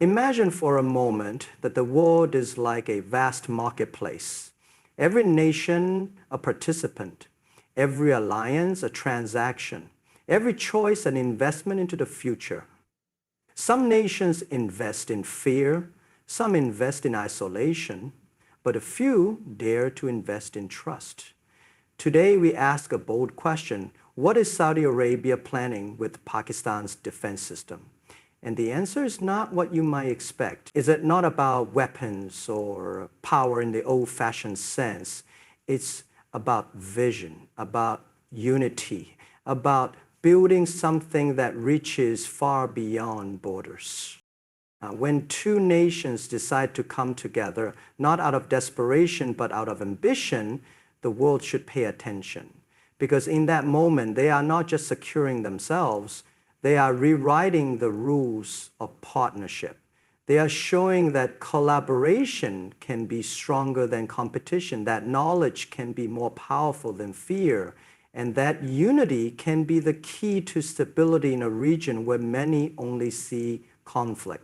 Imagine for a moment that the world is like a vast marketplace. Every nation a participant, every alliance a transaction, every choice an investment into the future. Some nations invest in fear, some invest in isolation, but a few dare to invest in trust. Today we ask a bold question: what is Saudi Arabia planning with Pakistan's defense system? And the answer is not what you might expect. Is it not about weapons or power in the old-fashioned sense? It's about vision, about unity, about building something that reaches far beyond borders. When two nations decide to come together, not out of desperation, but out of ambition, the world should pay attention. Because in that moment, they are not just securing themselves, they are rewriting the rules of partnership. They are showing that collaboration can be stronger than competition, that knowledge can be more powerful than fear, and that unity can be the key to stability in a region where many only see conflict.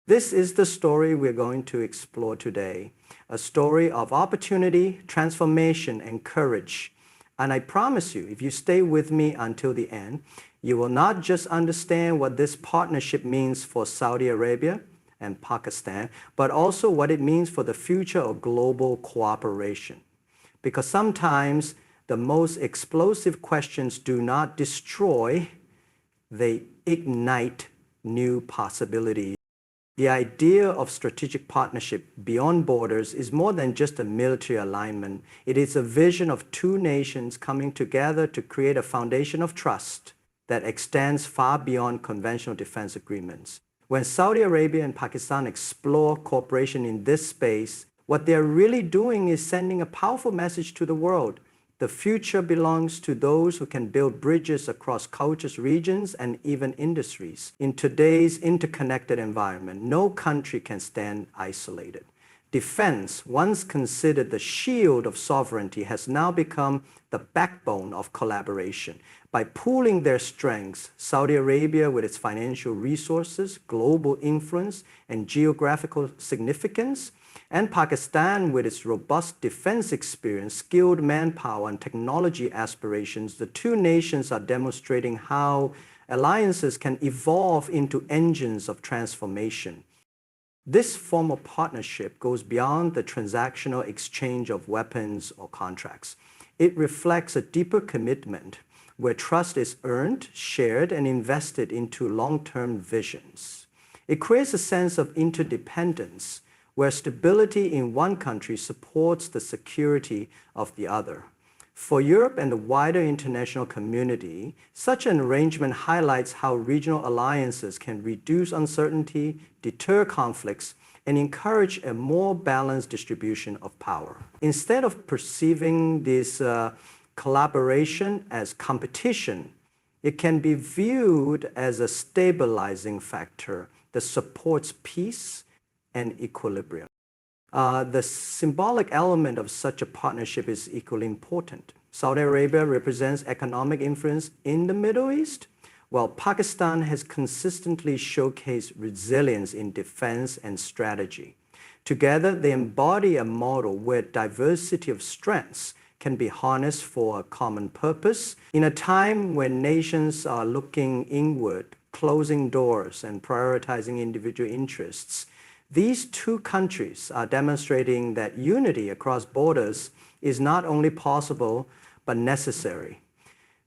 This is the story we're going to explore today, a story of opportunity, transformation, and courage. And I promise you, if you stay with me until the end, you will not just understand what this partnership means for Saudi Arabia and Pakistan, but also what it means for the future of global cooperation. Because sometimes the most explosive questions do not destroy, they ignite new possibilities. The idea of strategic partnership beyond borders is more than just a military alignment. It is a vision of two nations coming together to create a foundation of trust that extends far beyond conventional defense agreements. When Saudi Arabia and Pakistan explore cooperation in this space, what they're really doing is sending a powerful message to the world. The future belongs to those who can build bridges across cultures, regions, and even industries. In today's interconnected environment, no country can stand isolated. Defense, once considered the shield of sovereignty, has now become the backbone of collaboration. By pooling their strengths, Saudi Arabia, with its financial resources, global influence, and geographical significance, and Pakistan, with its robust defense experience, skilled manpower, and technology aspirations, the two nations are demonstrating how alliances can evolve into engines of transformation. This form of partnership goes beyond the transactional exchange of weapons or contracts. It reflects a deeper commitment where trust is earned, shared, and invested into long-term visions. It creates a sense of interdependence where stability in one country supports the security of the other. For Europe and the wider international community, such an arrangement highlights how regional alliances can reduce uncertainty, deter conflicts, and encourage a more balanced distribution of power. Instead of perceiving this collaboration as competition, it can be viewed as a stabilizing factor that supports peace and equilibrium. The symbolic element of such a partnership is equally important. Saudi Arabia represents economic influence in the Middle East, while Pakistan has consistently showcased resilience in defense and strategy. Together, they embody a model where diversity of strengths can be harnessed for a common purpose. In a time when nations are looking inward, closing doors, and prioritizing individual interests, these two countries are demonstrating that unity across borders is not only possible, but necessary.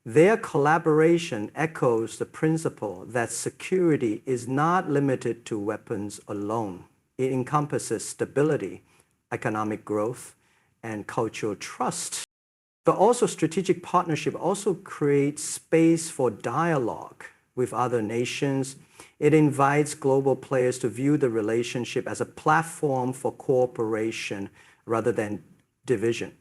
Their collaboration echoes the principle that security is not limited to weapons alone. It encompasses stability, economic growth, and cultural trust. But also strategic partnership also creates space for dialogue with other nations. It invites global players to view the relationship as a platform for cooperation rather than division.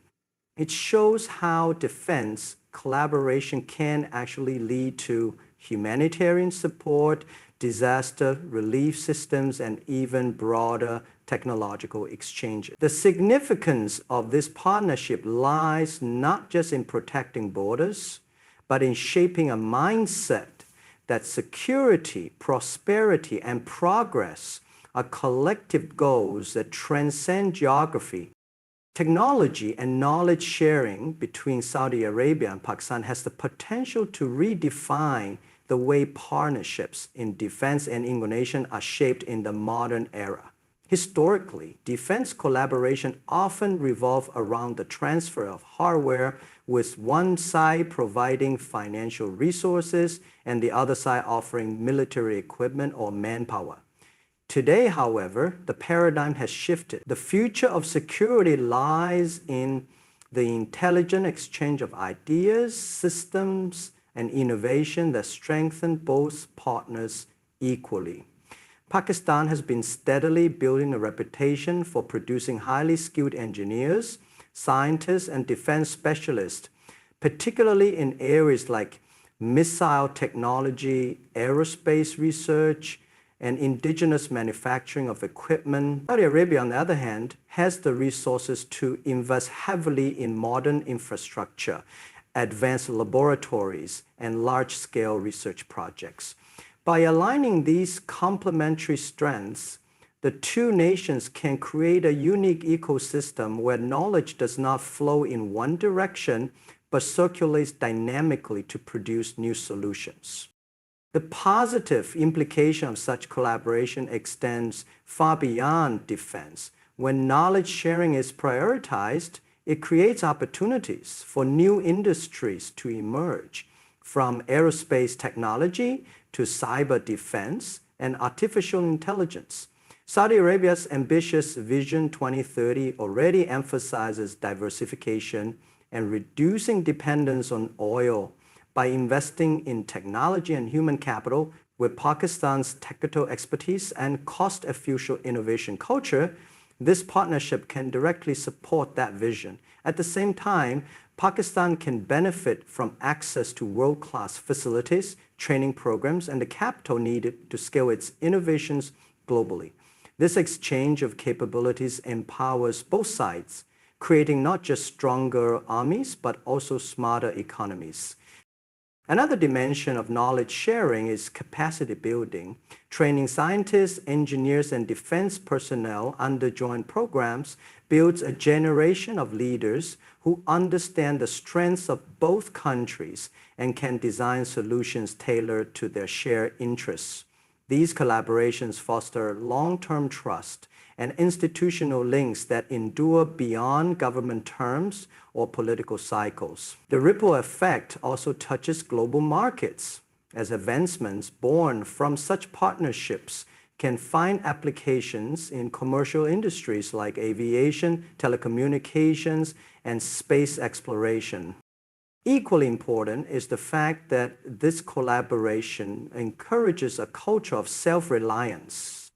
It shows how defense collaboration can actually lead to humanitarian support, disaster relief systems, and even broader technological exchange. The significance of this partnership lies not just in protecting borders, but in shaping a mindset that security, prosperity, and progress are collective goals that transcend geography. Technology and knowledge sharing between Saudi Arabia and Pakistan has the potential to redefine the way partnerships in defense and innovation are shaped in the modern era. Historically, defense collaboration often revolved around the transfer of hardware, with one side providing financial resources and the other side offering military equipment or manpower. Today, however, the paradigm has shifted. The future of security lies in the intelligent exchange of ideas, systems, and innovation that strengthen both partners equally. Pakistan has been steadily building a reputation for producing highly skilled engineers, scientists, and defense specialists, particularly in areas like missile technology, aerospace research, and indigenous manufacturing of equipment. Saudi Arabia, on the other hand, has the resources to invest heavily in modern infrastructure, advanced laboratories, and large-scale research projects. By aligning these complementary strengths, the two nations can create a unique ecosystem where knowledge does not flow in one direction, but circulates dynamically to produce new solutions. The positive implication of such collaboration extends far beyond defense. When knowledge sharing is prioritized, it creates opportunities for new industries to emerge, from aerospace technology to cyber defense and artificial intelligence. Saudi Arabia's ambitious Vision 2030 already emphasizes diversification and reducing dependence on oil by investing in technology and human capital. With Pakistan's technical expertise and cost-efficient innovation culture, this partnership can directly support that vision. At the same time, Pakistan can benefit from access to world-class facilities, training programs, and the capital needed to scale its innovations globally. This exchange of capabilities empowers both sides, creating not just stronger armies, but also smarter economies. Another dimension of knowledge sharing is capacity building. Training scientists, engineers, and defense personnel under joint programs builds a generation of leaders who understand the strengths of both countries and can design solutions tailored to their shared interests. These collaborations foster long-term trust and institutional links that endure beyond government terms or political cycles. The ripple effect also touches global markets, as advancements born from such partnerships can find applications in commercial industries like aviation, telecommunications, and space exploration. Equally important is the fact that this collaboration encourages a culture of self-reliance.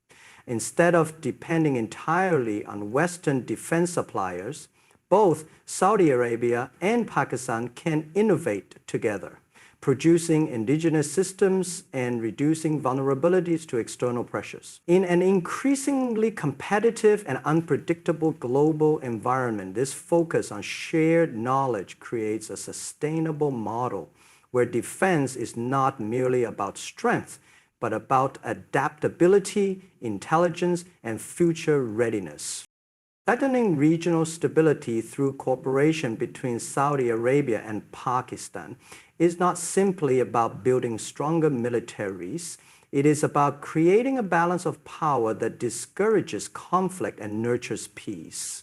Instead of depending entirely on Western defense suppliers, both Saudi Arabia and Pakistan can innovate together, producing indigenous systems and reducing vulnerabilities to external pressures. In an increasingly competitive and unpredictable global environment, this focus on shared knowledge creates a sustainable model where defense is not merely about strength, but about adaptability, intelligence, and future readiness. Strengthening regional stability through cooperation between Saudi Arabia and Pakistan is not simply about building stronger militaries. It is about creating a balance of power that discourages conflict and nurtures peace.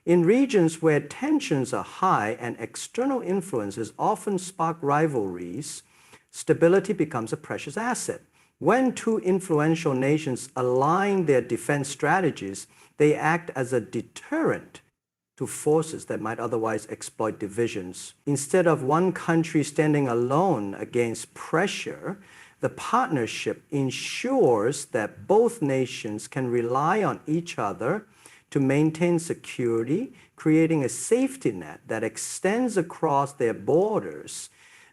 In regions where tensions are high and external influences often spark rivalries, stability becomes a precious asset. When two influential nations align their defense strategies, they act as a deterrent to forces that might otherwise exploit divisions. Instead of one country standing alone against pressure, the partnership ensures that both nations can rely on each other to maintain security, creating a safety net that extends across their borders.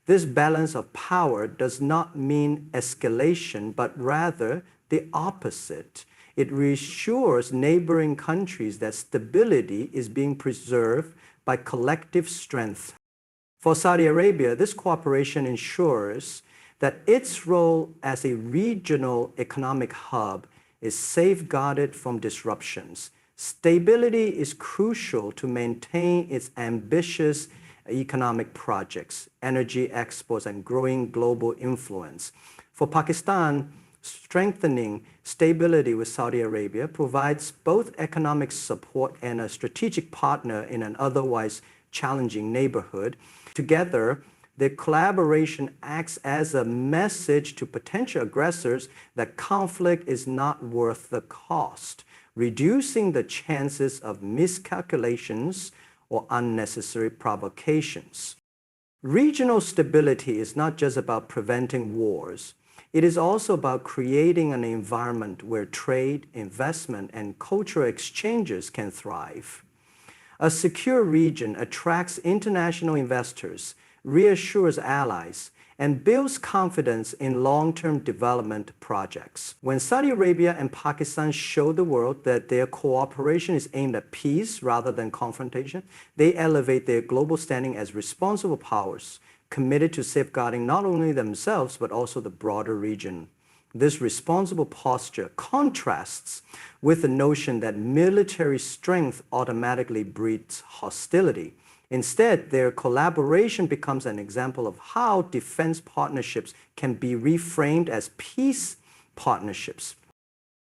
This balance of power does not mean escalation, but rather the opposite. It reassures neighboring countries that stability is being preserved by collective strength. For Saudi Arabia, this cooperation ensures that its role as a regional economic hub is safeguarded from disruptions. Stability is crucial to maintain its ambitious economic projects, energy exports, and growing global influence. For Pakistan, strengthening stability with Saudi Arabia provides both economic support and a strategic partner in an otherwise challenging neighborhood. Together, the collaboration acts as a message to potential aggressors that conflict is not worth the cost, reducing the chances of miscalculations or unnecessary provocations. Regional stability is not just about preventing wars. It is also about creating an environment where trade, investment, and cultural exchanges can thrive. A secure region attracts international investors, reassures allies, and builds confidence in long-term development projects. When Saudi Arabia and Pakistan show the world that their cooperation is aimed at peace rather than confrontation, they elevate their global standing as responsible powers, committed to safeguarding not only themselves but also the broader region. This responsible posture contrasts with the notion that military strength automatically breeds hostility. Instead, their collaboration becomes an example of how defense partnerships can be reframed as peace partnerships.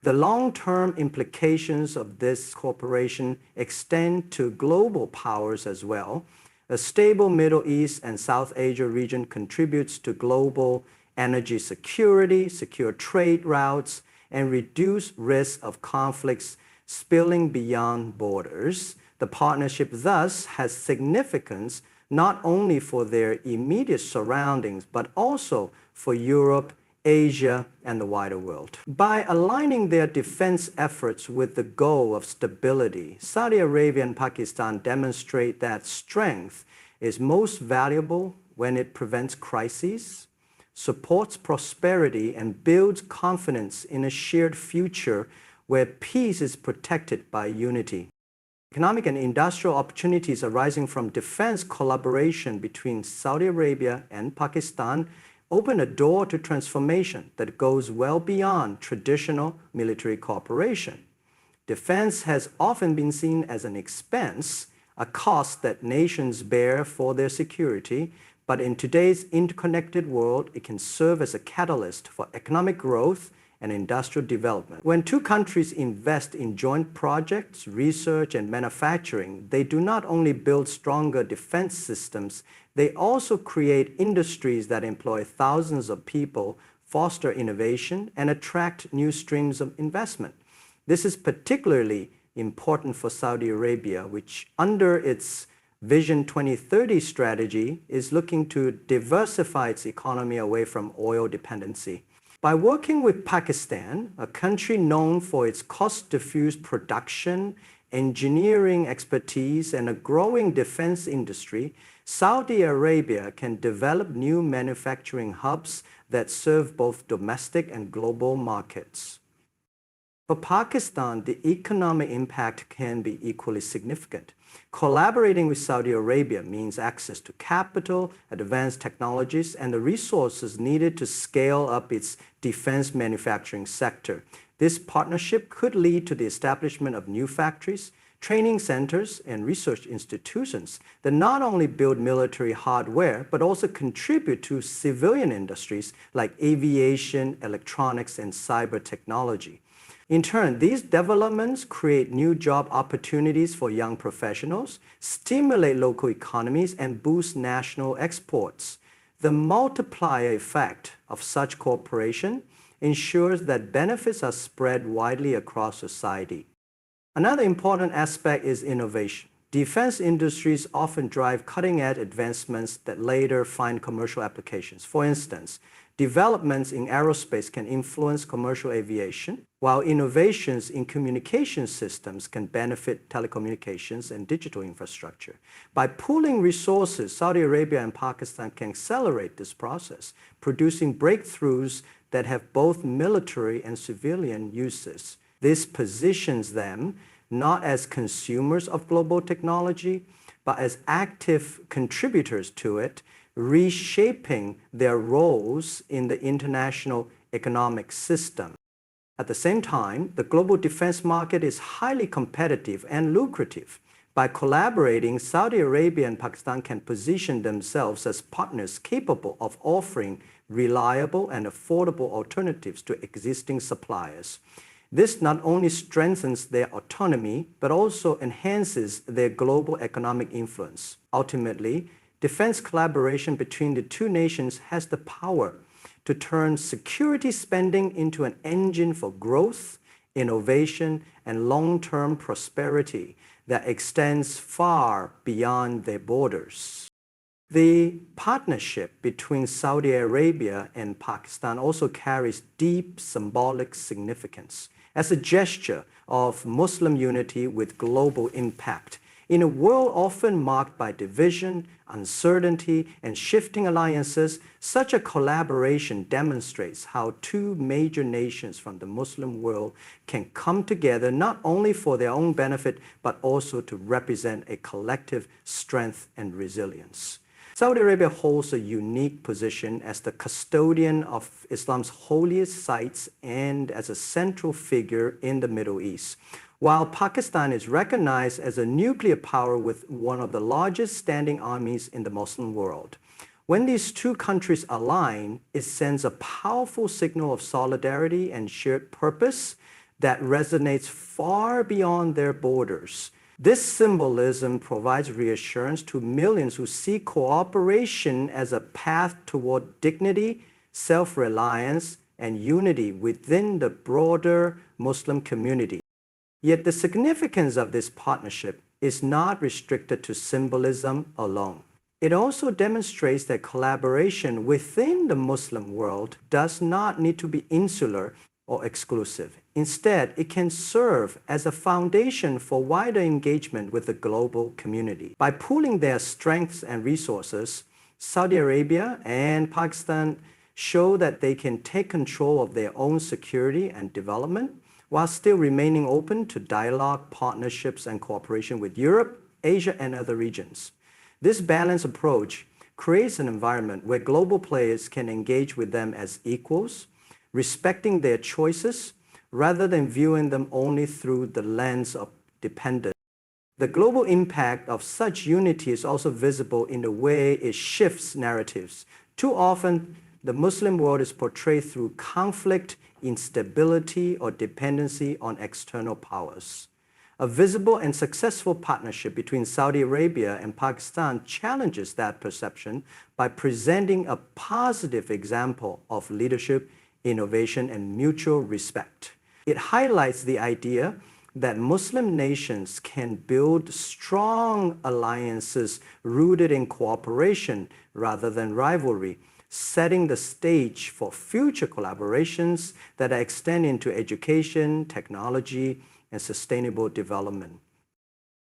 The long-term implications of this cooperation extend to global powers as well. A stable Middle East and South Asia region contributes to global energy security, secure trade routes, and reduce risk of conflicts spilling beyond borders. The partnership thus has significance not only for their immediate surroundings, but also for Europe, Asia, and the wider world. By aligning their defense efforts with the goal of stability, Saudi Arabia and Pakistan demonstrate that strength is most valuable when it prevents crises, supports prosperity, and builds confidence in a shared future where peace is protected by unity. Economic and industrial opportunities arising from defense collaboration between Saudi Arabia and Pakistan open a door to transformation that goes well beyond traditional military cooperation. Defense has often been seen as an expense, a cost that nations bear for their security, but in today's interconnected world, it can serve as a catalyst for economic growth and industrial development. When two countries invest in joint projects, research, and manufacturing, they do not only build stronger defense systems, they also create industries that employ thousands of people, foster innovation, and attract new streams of investment. This is particularly important for Saudi Arabia, which under its Vision 2030 strategy is looking to diversify its economy away from oil dependency. By working with Pakistan, a country known for its cost-diffused production, engineering expertise, and a growing defense industry, Saudi Arabia can develop new manufacturing hubs that serve both domestic and global markets. For Pakistan, the economic impact can be equally significant. Collaborating with Saudi Arabia means access to capital, advanced technologies, and the resources needed to scale up its defense manufacturing sector. This partnership could lead to the establishment of new factories, training centers, and research institutions that not only build military hardware, but also contribute to civilian industries like aviation, electronics, and cyber technology. In turn, these developments create new job opportunities for young professionals, stimulate local economies, and boost national exports. The multiplier effect of such cooperation ensures that benefits are spread widely across society. Another important aspect is innovation. Defense industries often drive cutting-edge advancements that later find commercial applications. For instance, developments in aerospace can influence commercial aviation, while innovations in communication systems can benefit telecommunications and digital infrastructure. By pooling resources, Saudi Arabia and Pakistan can accelerate this process, producing breakthroughs that have both military and civilian uses. This positions them not as consumers of global technology, but as active contributors to it, reshaping their roles in the international economic system. At the same time, the global defense market is highly competitive and lucrative. By collaborating, Saudi Arabia and Pakistan can position themselves as partners capable of offering reliable and affordable alternatives to existing suppliers. This not only strengthens their autonomy, but also enhances their global economic influence. Ultimately, defense collaboration between the two nations has the power to turn security spending into an engine for growth, innovation, and long-term prosperity that extends far beyond their borders. The partnership between Saudi Arabia and Pakistan also carries deep symbolic significance. As a gesture of Muslim unity with global impact, in a world often marked by division, uncertainty, and shifting alliances, such a collaboration demonstrates how two major nations from the Muslim world can come together not only for their own benefit, but also to represent a collective strength and resilience. Saudi Arabia holds a unique position as the custodian of Islam's holiest sites and as a central figure in the Middle East. While Pakistan is recognized as a nuclear power with one of the largest standing armies in the Muslim world, when these two countries align, it sends a powerful signal of solidarity and shared purpose that resonates far beyond their borders. This symbolism provides reassurance to millions who see cooperation as a path toward dignity, self-reliance, and unity within the broader Muslim community. Yet the significance of this partnership is not restricted to symbolism alone. It also demonstrates that collaboration within the Muslim world does not need to be insular or exclusive. Instead, it can serve as a foundation for wider engagement with the global community. By pooling their strengths and resources, Saudi Arabia and Pakistan show that they can take control of their own security and development, while still remaining open to dialogue, partnerships, and cooperation with Europe, Asia, and other regions. This balanced approach creates an environment where global players can engage with them as equals, respecting their choices rather than viewing them only through the lens of dependence. The global impact of such unity is also visible in the way it shifts narratives. Too often, the Muslim world is portrayed through conflict, instability, or dependency on external powers. A visible and successful partnership between Saudi Arabia and Pakistan challenges that perception by presenting a positive example of leadership, innovation, and mutual respect. It highlights the idea that Muslim nations can build strong alliances rooted in cooperation rather than rivalry, setting the stage for future collaborations that extend into education, technology, and sustainable development.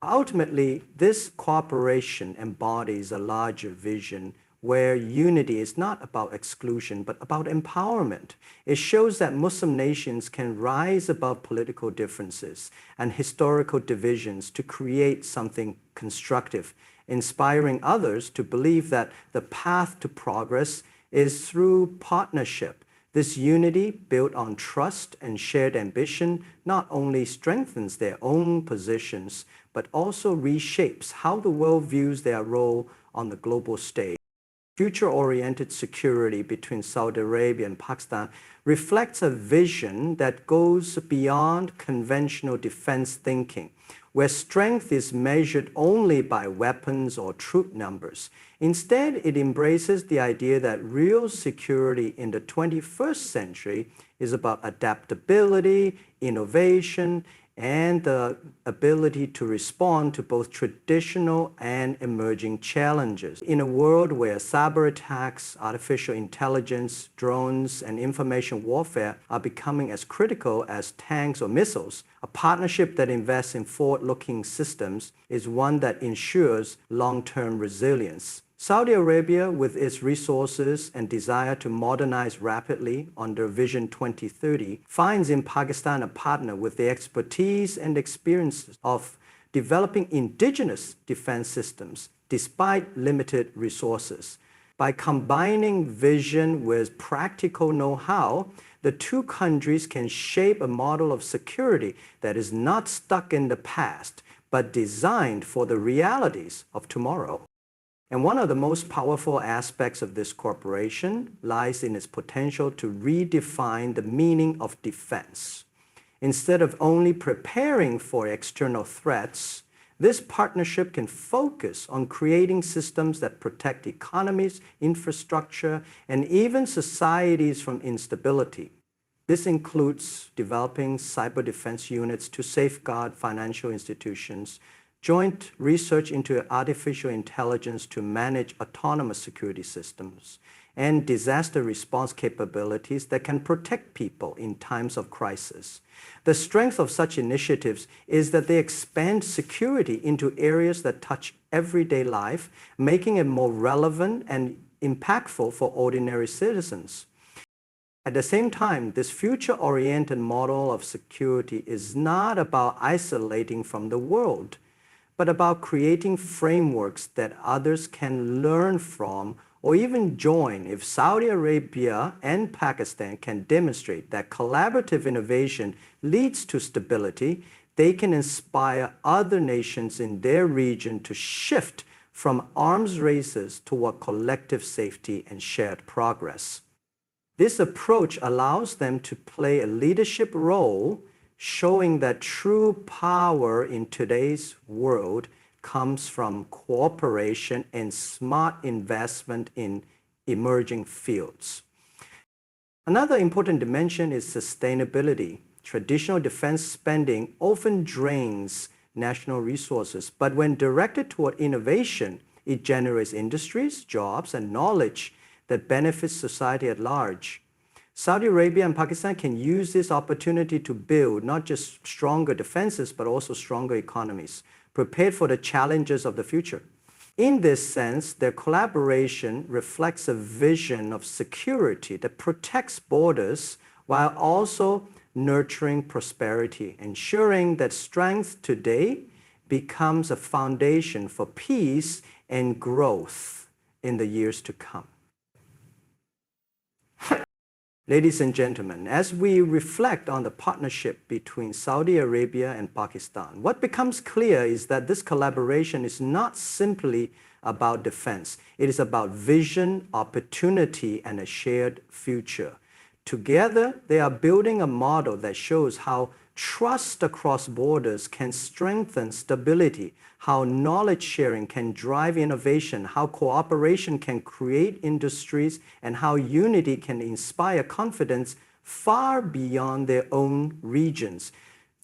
Ultimately, this cooperation embodies a larger vision where unity is not about exclusion, but about empowerment. It shows that Muslim nations can rise above political differences and historical divisions to create something constructive, inspiring others to believe that the path to progress is through partnership. This unity, built on trust and shared ambition, not only strengthens their own positions, but also reshapes how the world views their role on the global stage. Future-oriented security between Saudi Arabia and Pakistan reflects a vision that goes beyond conventional defense thinking, where strength is measured only by weapons or troop numbers. Instead, it embraces the idea that real security in the 21st century is about adaptability, innovation, and the ability to respond to both traditional and emerging challenges. In a world where cyber attacks, artificial intelligence, drones, and information warfare are becoming as critical as tanks or missiles, a partnership that invests in forward-looking systems is one that ensures long-term resilience. Saudi Arabia, with its resources and desire to modernize rapidly under Vision 2030, finds in Pakistan a partner with the expertise and experience of developing indigenous defense systems despite limited resources. By combining vision with practical know-how, the two countries can shape a model of security that is not stuck in the past, but designed for the realities of tomorrow. And one of the most powerful aspects of this cooperation lies in its potential to redefine the meaning of defense. Instead of only preparing for external threats, this partnership can focus on creating systems that protect economies, infrastructure, and even societies from instability. This includes developing cyber defense units to safeguard financial institutions, joint research into artificial intelligence to manage autonomous security systems, and disaster response capabilities that can protect people in times of crisis. The strength of such initiatives is that they expand security into areas that touch everyday life, making it more relevant and impactful for ordinary citizens. At the same time, this future-oriented model of security is not about isolating from the world, but about creating frameworks that others can learn from or even join. If Saudi Arabia and Pakistan can demonstrate that collaborative innovation leads to stability, they can inspire other nations in their region to shift from arms races toward collective safety and shared progress. This approach allows them to play a leadership role, showing that true power in today's world comes from cooperation and smart investment in emerging fields. Another important dimension is sustainability. Traditional defense spending often drains national resources, but when directed toward innovation, it generates industries, jobs, and knowledge that benefits society at large. Saudi Arabia and Pakistan can use this opportunity to build not just stronger defenses, but also stronger economies, prepared for the challenges of the future. In this sense, their collaboration reflects a vision of security that protects borders while also nurturing prosperity, ensuring that strength today becomes a foundation for peace and growth in the years to come. Ladies and gentlemen, as we reflect on the partnership between Saudi Arabia and Pakistan, what becomes clear is that this collaboration is not simply about defense. It is about vision, opportunity, and a shared future. Together, they are building a model that shows how trust across borders can strengthen stability, how knowledge sharing can drive innovation, how cooperation can create industries, and how unity can inspire confidence far beyond their own regions.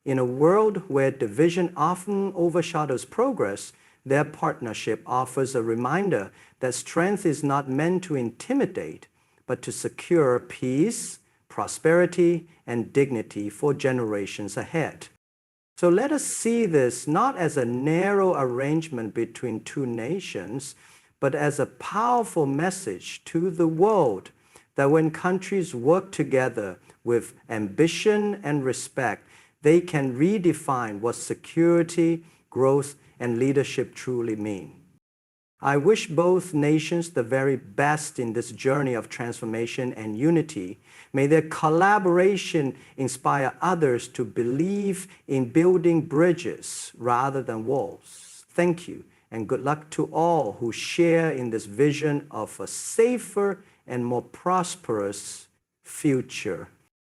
In a world where division often overshadows progress, their partnership offers a reminder that strength is not meant to intimidate, but to secure peace, prosperity, and dignity for generations ahead. So let us see this not as a narrow arrangement between two nations, but as a powerful message to the world that when countries work together with ambition and respect, they can redefine what security, growth, and leadership truly mean. I wish both nations the very best in this journey of transformation and unity. May their collaboration inspire others to believe in building bridges rather than walls. Thank you, and good luck to all who share in this vision of a safer and more prosperous future.